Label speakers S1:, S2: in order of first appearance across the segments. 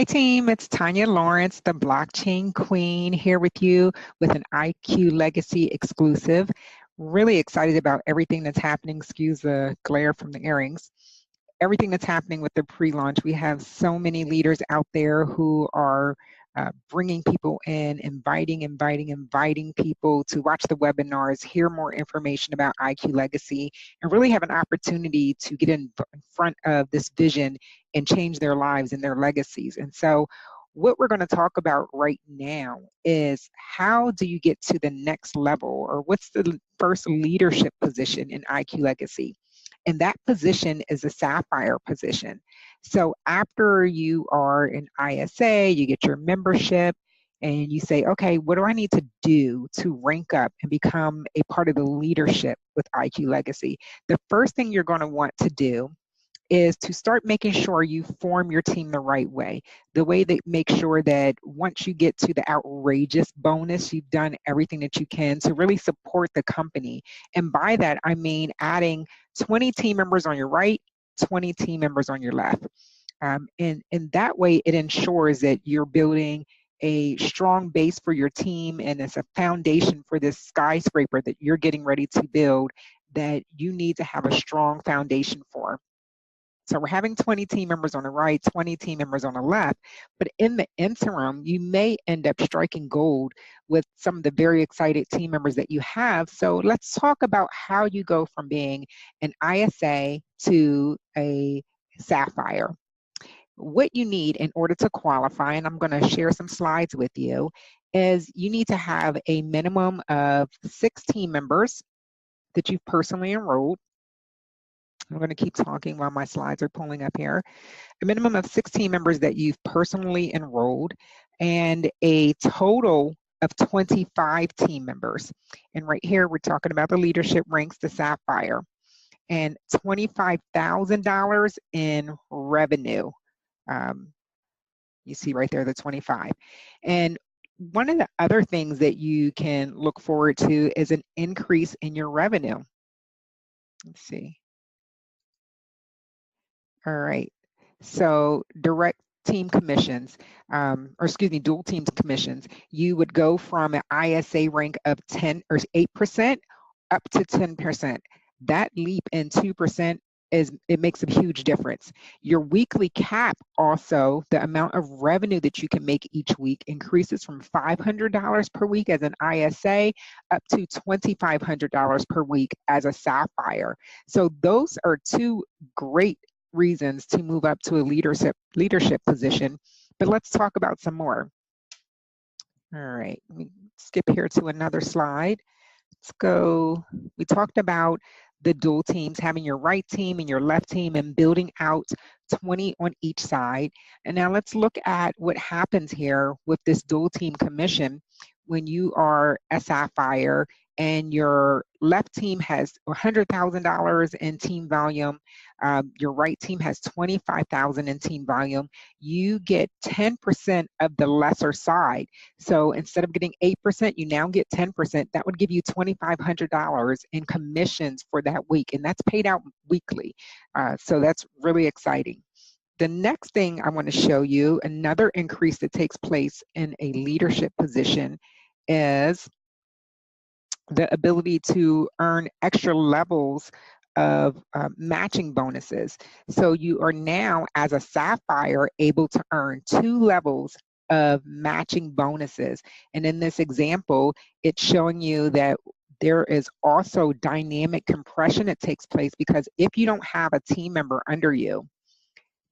S1: Hi team, it's Tonya Lawrence, the blockchain queen, here with you with an IQ Legacy exclusive. Really excited about everything that's happening. Excuse the glare from the earrings. Everything that's happening with the pre-launch. We have so many leaders out there who are bringing people in, inviting people to watch the webinars, hear more information about IQ Legacy, and really have an opportunity to get in front of this vision and change their lives and their legacies. And so what we're going to talk about right now is how do you get to the next level, or what's the first leadership position in IQ Legacy? And that position is a Sapphire position. So after you are an ISA, you get your membership, and you say, okay, what do I need to do to rank up and become a part of the leadership with IQ Legacy? The first thing you're going to want to do is to start making sure you form your team the right way. The way that make sure that once you get to the outrageous bonus, you've done everything that you can to really support the company. And by that, I mean adding 20 team members on your right, 20 team members on your left. And that way, it ensures that you're building a strong base for your team, and it's a foundation for this skyscraper that you're getting ready to build that you need to have a strong foundation for. So we're having 20 team members on the right, 20 team members on the left, but in the interim, you may end up striking gold with some of the very excited team members that you have. So let's talk about how you go from being an ISA to a Sapphire. What you need in order to qualify, and I'm going to share some slides with you, is you need to have a minimum of 6 team members that you've personally enrolled. I'm going to keep talking while my slides are pulling up here. A minimum of 16 members that you've personally enrolled, and a total of 25 team members. And right here, we're talking about the leadership ranks, the Sapphire, and $25,000 in revenue. You see right there, the 25. And one of the other things that you can look forward to is an increase in your revenue. Let's see. All right, so direct team commissions, or excuse me, dual team commissions, you would go from an ISA rank of 10 or 8% up to 10%. That leap in 2% it makes a huge difference. Your weekly cap also, the amount of revenue that you can make each week, increases from $500 per week as an ISA up to $2,500 per week as a Sapphire. So those are two great reasons to move up to a leadership position. But let's talk about some more. All right, let me skip here to another slide. Let's go. We talked about the dual teams, having your right team and your left team, and building out 20 on each side. And now let's look at what happens here with this dual team commission when you are a Sapphire and your left team has $100,000 in team volume, your right team has $25,000 in team volume, you get 10% of the lesser side. So instead of getting 8%, you now get 10%. That would give you $2,500 in commissions for that week, and that's paid out weekly. So that's really exciting. The next thing I want to show you, another increase that takes place in a leadership position, is the ability to earn extra levels of matching bonuses. So you are now, as a Sapphire, able to earn 2 levels of matching bonuses. And in this example, it's showing you that there is also dynamic compression that takes place, because if you don't have a team member under you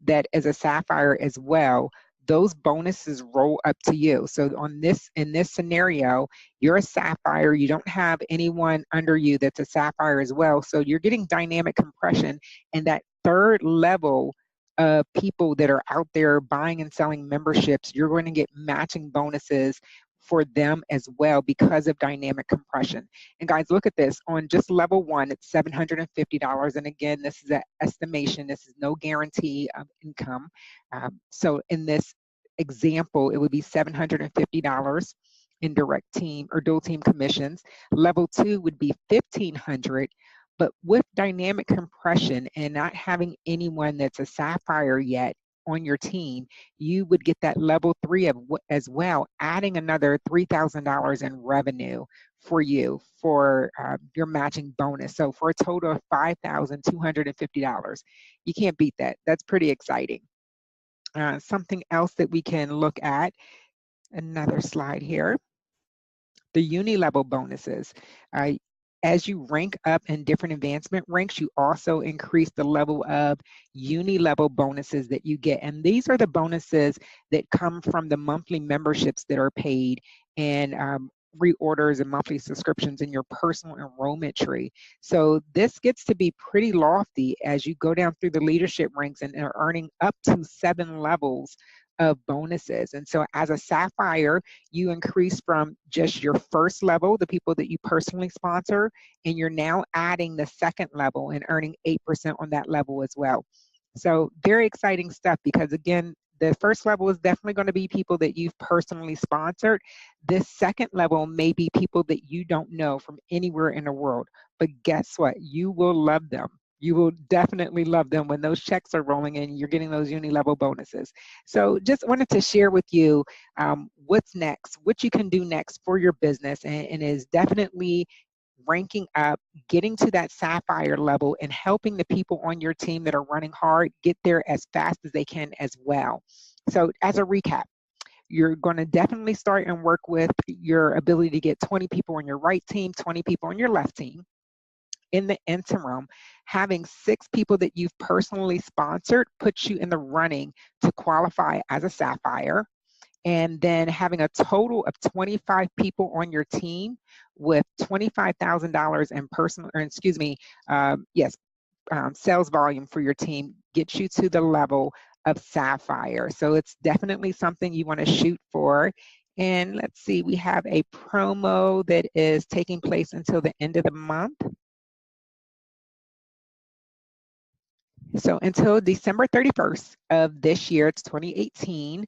S1: that is a Sapphire as well, those bonuses roll up to you. So in this scenario, you're a Sapphire, you don't have anyone under you that's a Sapphire as well. So you're getting dynamic compression, and that third level of people that are out there buying and selling memberships, you're going to get matching bonuses for them as well because of dynamic compression. And guys, look at this. On just level 1, it's $750. And again, this is an estimation. This is no guarantee of income. So in this example, it would be $750 in direct team or dual team commissions. Level 2 would be $1,500. But with dynamic compression and not having anyone that's a Sapphire yet on your team, you would get that level 3 as well, adding another $3,000 in revenue for you for your matching bonus. So for a total of $5,250. You can't beat that. That's pretty exciting. Something else that we can look at, another slide here, the uni-level bonuses. As you rank up in different advancement ranks, you also increase the level of uni-level bonuses that you get. And these are the bonuses that come from the monthly memberships that are paid and reorders and monthly subscriptions in your personal enrollment tree. So this gets to be pretty lofty as you go down through the leadership ranks and are earning up to 7 levels of bonuses. And so as a Sapphire, you increase from just your first level, the people that you personally sponsor, and you're now adding the second level and earning 8% on that level as well. So very exciting stuff, because again, the first level is definitely going to be people that you've personally sponsored. This second level may be people that you don't know from anywhere in the world. But guess what? You will love them. You will definitely love them when those checks are rolling in, you're getting those uni-level bonuses. So just wanted to share with you what's next, what you can do next for your business, and is definitely ranking up, getting to that Sapphire level, and helping the people on your team that are running hard get there as fast as they can as well. So as a recap, you're going to definitely start and work with your ability to get 20 people on your right team, 20 people on your left team. In the interim, having 6 people that you've personally sponsored puts you in the running to qualify as a Sapphire. And then having a total of 25 people on your team with $25,000 in personal, or excuse me, sales volume for your team gets you to the level of Sapphire. So it's definitely something you want to shoot for. And let's see, we have a promo that is taking place until the end of the month. So until December 31st of this year, it's 2018,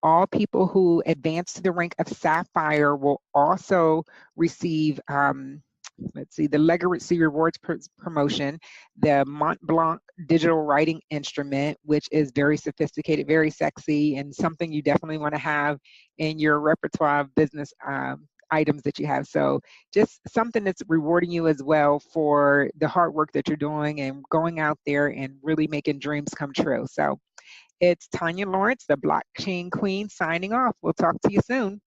S1: all people who advance to the rank of Sapphire will also receive, let's see, the Legacy Rewards promotion, the Mont Blanc digital writing instrument, which is very sophisticated, very sexy, and something you definitely want to have in your repertoire of business items that you have. So just something that's rewarding you as well for the hard work that you're doing and going out there and really making dreams come true. So it's Tonya Lawrence, the Blockchain Queen, signing off. We'll talk to you soon.